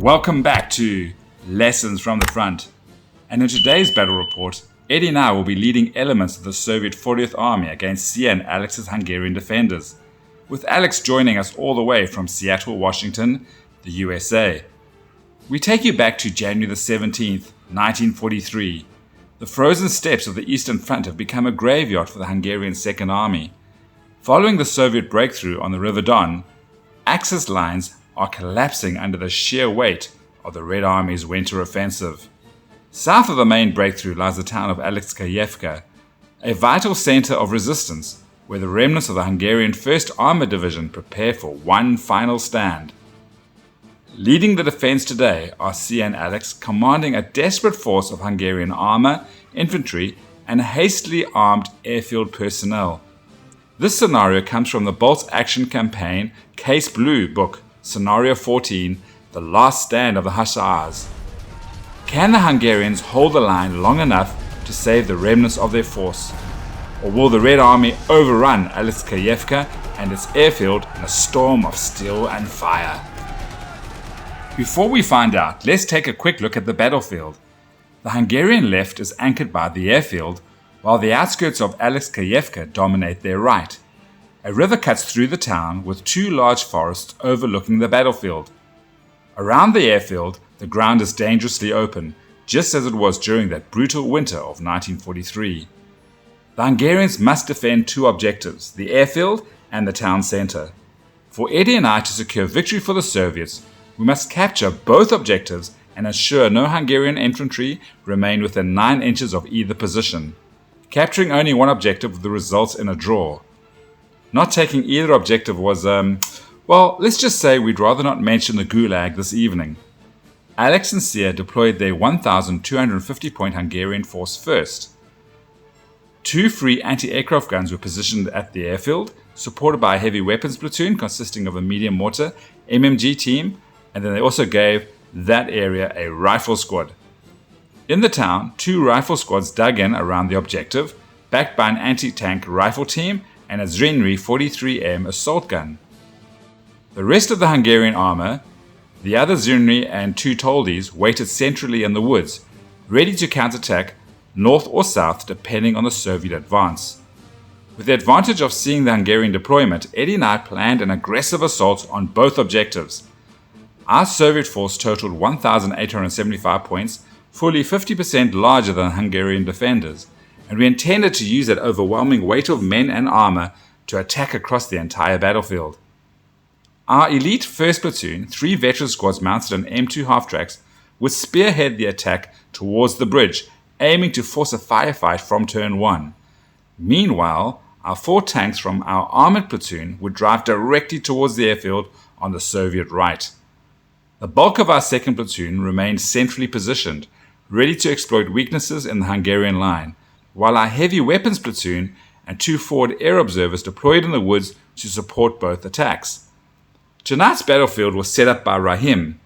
Welcome back to Lessons from the Front. And in today's battle report, Eddie and I will be leading elements of the Soviet 40th Army against Sia and Alex's Hungarian defenders, with Alex joining us all the way from Seattle, Washington, the USA. We take you back to January the 17th, 1943. The frozen steppes of the Eastern Front have become a graveyard for the Hungarian Second Army. Following the Soviet breakthrough on the River Don, Axis lines are collapsing under the sheer weight of the Red Army's winter offensive. South of the main breakthrough lies the town of Alexeyevka, a vital center of resistance where the remnants of the Hungarian 1st Armoured Division prepare for one final stand. Leading the defense today are Sia and Alex, commanding a desperate force of Hungarian armour, infantry, and hastily armed airfield personnel. This scenario comes from the Bolt's Action Campaign Case Blue book, Scenario 14, The Last Stand of the Huszars. Can the Hungarians hold the line long enough to save the remnants of their force? Or will the Red Army overrun Alexeyevka and its airfield in a storm of steel and fire? Before we find out, let's take a quick look at the battlefield. The Hungarian left is anchored by the airfield, while the outskirts of Alexeyevka dominate their right. A river cuts through the town with two large forests overlooking the battlefield. Around the airfield, the ground is dangerously open, just as it was during that brutal winter of 1943. The Hungarians must defend two objectives, the airfield and the town center. For Eddie and I to secure victory for the Soviets, we must capture both objectives and ensure no Hungarian infantry remain within 9 inches of either position. Capturing only one objective results in a draw. Not taking either objective was, let's just say we'd rather not mention the Gulag this evening. Alex and Sia deployed their 1,250-point Hungarian force first. 2 free anti-aircraft guns were positioned at the airfield, supported by a heavy weapons platoon consisting of a medium mortar MMG team, and then they also gave that area a rifle squad. In the town, 2 rifle squads dug in around the objective, backed by an anti-tank rifle team and a Zrinjny 43M assault gun. The rest of the Hungarian armour, the other Zrinjny and 2 Toldys, waited centrally in the woods, ready to counterattack north or south depending on the Soviet advance. With the advantage of seeing the Hungarian deployment, Eddie and I planned an aggressive assault on both objectives. Our Soviet force totaled 1,875 points, fully 50% larger than Hungarian defenders, and we intended to use that overwhelming weight of men and armour to attack across the entire battlefield. Our elite 1st platoon, 3 veteran squads mounted on M2 half-tracks, would spearhead the attack towards the bridge, aiming to force a firefight from turn 1. Meanwhile, our 4 tanks from our armoured platoon would drive directly towards the airfield on the Soviet right. The bulk of our 2nd platoon remained centrally positioned, ready to exploit weaknesses in the Hungarian line, while our heavy weapons platoon and 2 forward air observers deployed in the woods to support both attacks. Tonight's battlefield was set up by Rahim,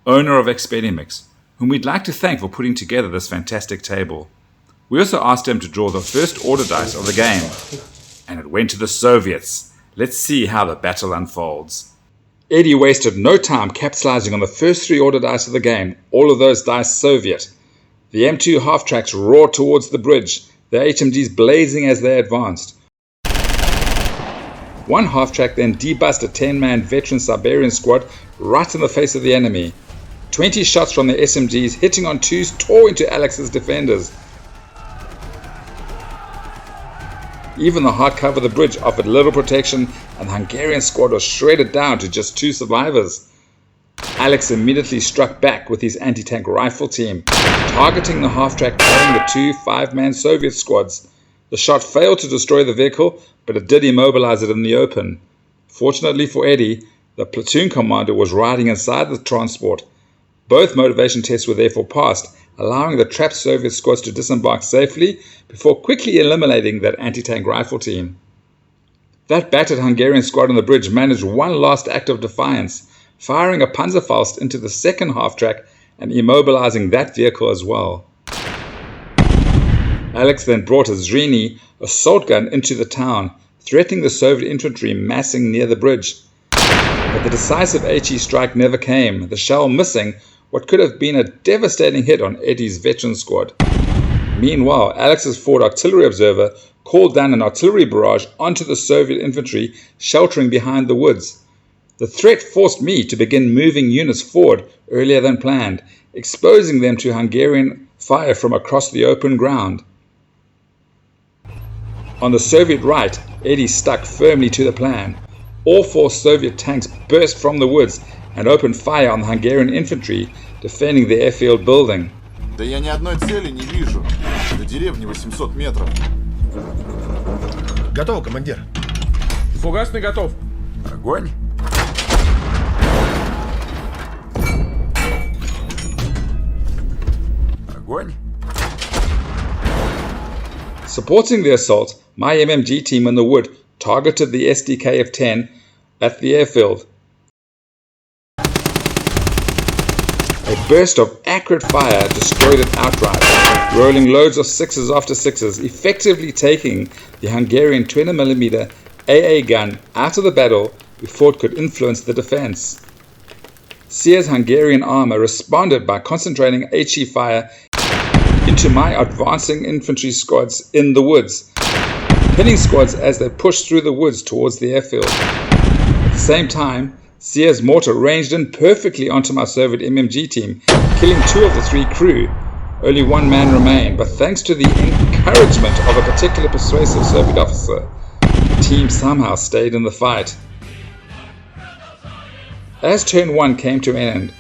owner of Xpidemix, whom we'd like to thank for putting together this fantastic table. We also asked him to draw the first order dice of the game, and it went to the Soviets. Let's see how the battle unfolds. Eddie wasted no time capitalizing on the first 3 order dice of the game, all of those dice Soviet. The M2 half-tracks roared towards the bridge, the HMGs blazing as they advanced. One half-track then debussed a 10-man veteran Siberian squad right in the face of the enemy. 20 shots from the SMGs hitting on 2s tore into Alex's defenders. Even the hard cover of the bridge offered little protection, and the Hungarian squad was shredded down to just 2 survivors. Alex immediately struck back with his anti-tank rifle team, targeting the half-track carrying the 2 5-man Soviet squads. The shot failed to destroy the vehicle, but it did immobilize it in the open. Fortunately for Eddie, the platoon commander was riding inside the transport. Both motivation tests were therefore passed, allowing the trapped Soviet squads to disembark safely before quickly eliminating that anti-tank rifle team. That battered Hungarian squad on the bridge managed one last act of defiance, firing a Panzerfaust into the 2nd half-track and immobilizing that vehicle as well. Alex then brought a Zrinjny assault gun into the town, threatening the Soviet infantry massing near the bridge. But the decisive HE strike never came, the shell missing what could have been a devastating hit on Eddie's veteran squad. Meanwhile, Alex's Ford artillery observer called down an artillery barrage onto the Soviet infantry sheltering behind the woods. The threat forced me to begin moving units forward earlier than planned, exposing them to Hungarian fire from across the open ground. On the Soviet right, Eddie stuck firmly to the plan. All 4 Soviet tanks burst from the woods and opened fire on the Hungarian infantry defending the airfield building. Да я ни одной цели не вижу. До деревни 800 метров. Готово, командир. Фугасный готов. Огонь. Огонь. Supporting the assault, my MMG team in the wood targeted the SDK-10 at the airfield. A burst of accurate fire destroyed it outright, rolling loads of 6s after 6s, effectively taking the Hungarian 20mm AA gun out of the battle before it could influence the defense. Sears' Hungarian armour responded by concentrating HE fire into my advancing infantry squads in the woods, pinning squads as they pushed through the woods towards the airfield. At the same time, Sears' mortar ranged in perfectly onto my Soviet MMG team, killing 2 of the 3 crew. Only 1 man remained, but thanks to the encouragement of a particularly persuasive Soviet officer, the team somehow stayed in the fight. As turn 1 came to an end,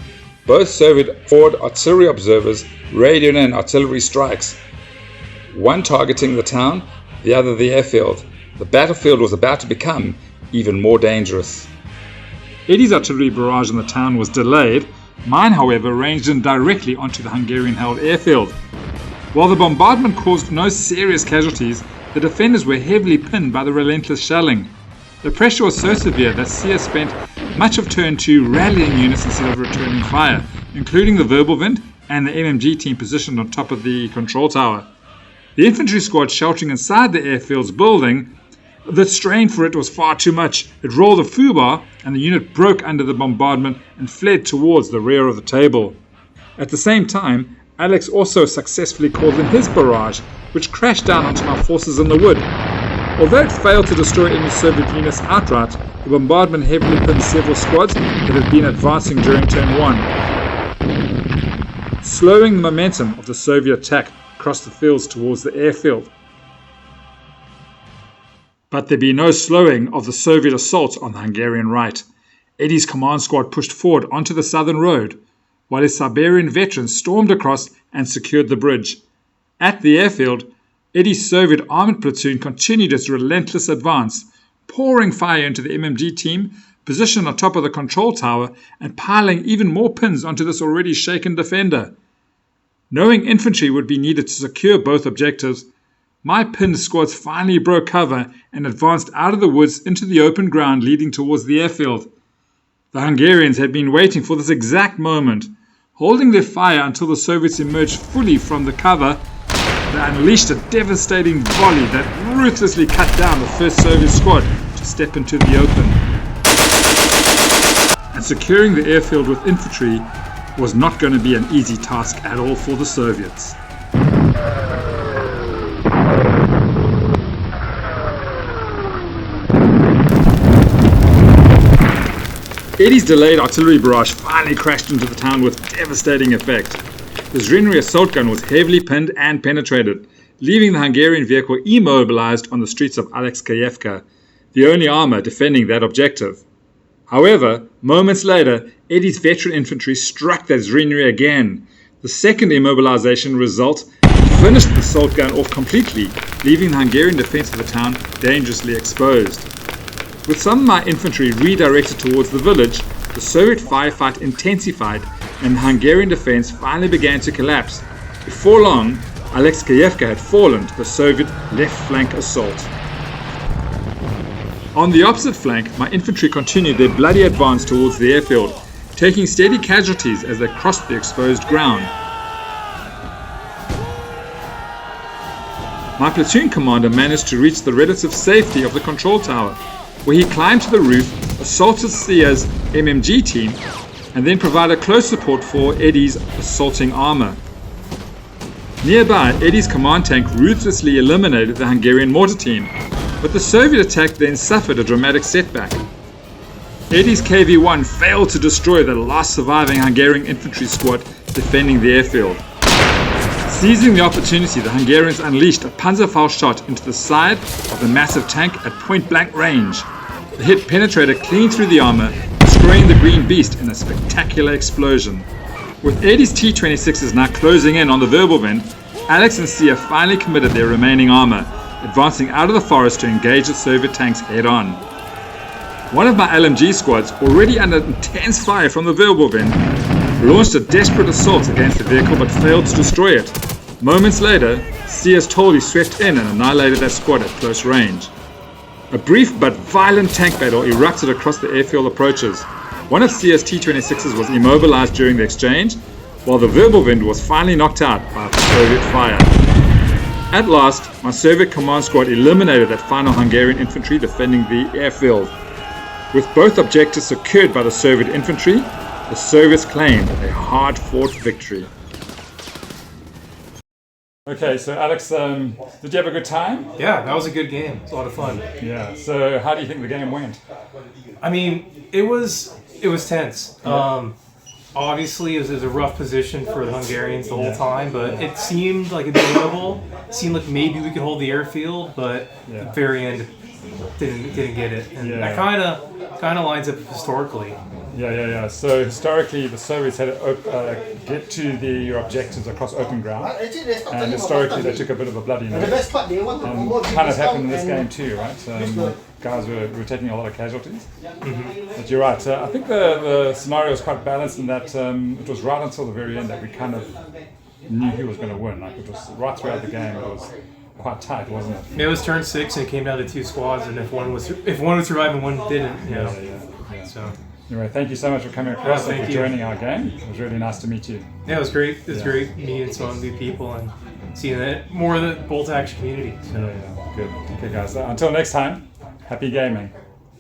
both Soviet Ford artillery observers radioed in artillery strikes, one targeting the town, the other the airfield. The battlefield was about to become even more dangerous. Eddie's artillery barrage in the town was delayed. Mine, however, ranged in directly onto the Hungarian-held airfield. While the bombardment caused no serious casualties, the defenders were heavily pinned by the relentless shelling. The pressure was so severe that Sears spent much of turn 2 rallying units instead of returning fire, including the Wirbelwind and the MMG team positioned on top of the control tower. The infantry squad sheltering inside the airfield's building, the strain for it was far too much. It rolled a foobar and the unit broke under the bombardment and fled towards the rear of the table. At the same time, Alex also successfully called in his barrage, which crashed down onto my forces in the wood. Although it failed to destroy any Soviet units outright, the bombardment heavily pinned several squads that had been advancing during turn 1, slowing the momentum of the Soviet attack across the fields towards the airfield. But there be no slowing of the Soviet assault on the Hungarian right. Eddie's command squad pushed forward onto the southern road, while his Siberian veterans stormed across and secured the bridge. At the airfield, Eddie's Soviet armoured platoon continued its relentless advance, pouring fire into the MMG team, positioned on top of the control tower, and piling even more pins onto this already shaken defender. Knowing infantry would be needed to secure both objectives, my pinned squads finally broke cover and advanced out of the woods into the open ground leading towards the airfield. The Hungarians had been waiting for this exact moment. Holding their fire until the Soviets emerged fully from the cover, they unleashed a devastating volley that ruthlessly cut down the first Soviet squad to step into the open. And securing the airfield with infantry was not going to be an easy task at all for the Soviets. Eddie's delayed artillery barrage finally crashed into the town with devastating effect. The Zrinary assault gun was heavily pinned and penetrated, leaving the Hungarian vehicle immobilized on the streets of Alexeyevka, the only armour defending that objective. However, moments later, Eddie's veteran infantry struck that Zrinary again. The second immobilization result finished the assault gun off completely, leaving the Hungarian defence of the town dangerously exposed. With some of my infantry redirected towards the village, the Soviet firefight intensified and the Hungarian defence finally began to collapse. Before long, Alexeyevka had fallen to the Soviet left flank assault. On the opposite flank, my infantry continued their bloody advance towards the airfield, taking steady casualties as they crossed the exposed ground. My platoon commander managed to reach the relative safety of the control tower, where he climbed to the roof assaulted Sia's MMG team and then provided close support for Eddie's assaulting armour. Nearby, Eddie's command tank ruthlessly eliminated the Hungarian mortar team, but the Soviet attack then suffered a dramatic setback. Eddie's KV-1 failed to destroy the last surviving Hungarian infantry squad defending the airfield. Seizing the opportunity, the Hungarians unleashed a Panzerfaust shot into the side of the massive tank at point-blank range. The hit penetrated clean through the armour, destroying the green beast in a spectacular explosion. With Eddie's T-26s now closing in on the Wirbelwind, Alex and Sia finally committed their remaining armour, advancing out of the forest to engage the Soviet tanks head-on. One of my LMG squads, already under intense fire from the Wirbelwind, launched a desperate assault against the vehicle but failed to destroy it. Moments later, Sia's Tolly swept in and annihilated that squad at close range. A brief but violent tank battle erupted across the airfield approaches. One of Sia's T-26s was immobilized during the exchange, while the Wirbelwind was finally knocked out by Soviet fire. At last, my Soviet command squad eliminated that final Hungarian infantry defending the airfield. With both objectives secured by the Soviet infantry, the Soviets claimed a hard-fought victory. Okay, so Alex, did you have a good time? Yeah, that was a good game. It was a lot of fun. Yeah, so how do you think the game went? I mean, it was tense. Obviously, it was a rough position for the Hungarians the whole time, but it seemed like a doable. It seemed like maybe we could hold the airfield, but at the very end, didn't get it. And that kind of lines up historically. Yeah. So historically, the Soviets had to get to their objectives across open ground, and historically they took a bit of a bloody nose. And kind of happened in this game too, right? Guys were taking a lot of casualties. But you're right. I think the scenario was quite balanced in that it was right until the very end that we kind of knew who was going to win. Like it was right throughout the game. It was quite tight, wasn't it? It was turn 6 and it came down to 2 squads, and if one would survive and one didn't, Yeah. So. Anyway, thank you so much for coming across and for you. joining our game. It was really nice to meet you. Yeah, it was great. It was great meeting some new people and seeing more of the bolt action community. So. Yeah. Good. Okay, guys. Until next time, happy gaming.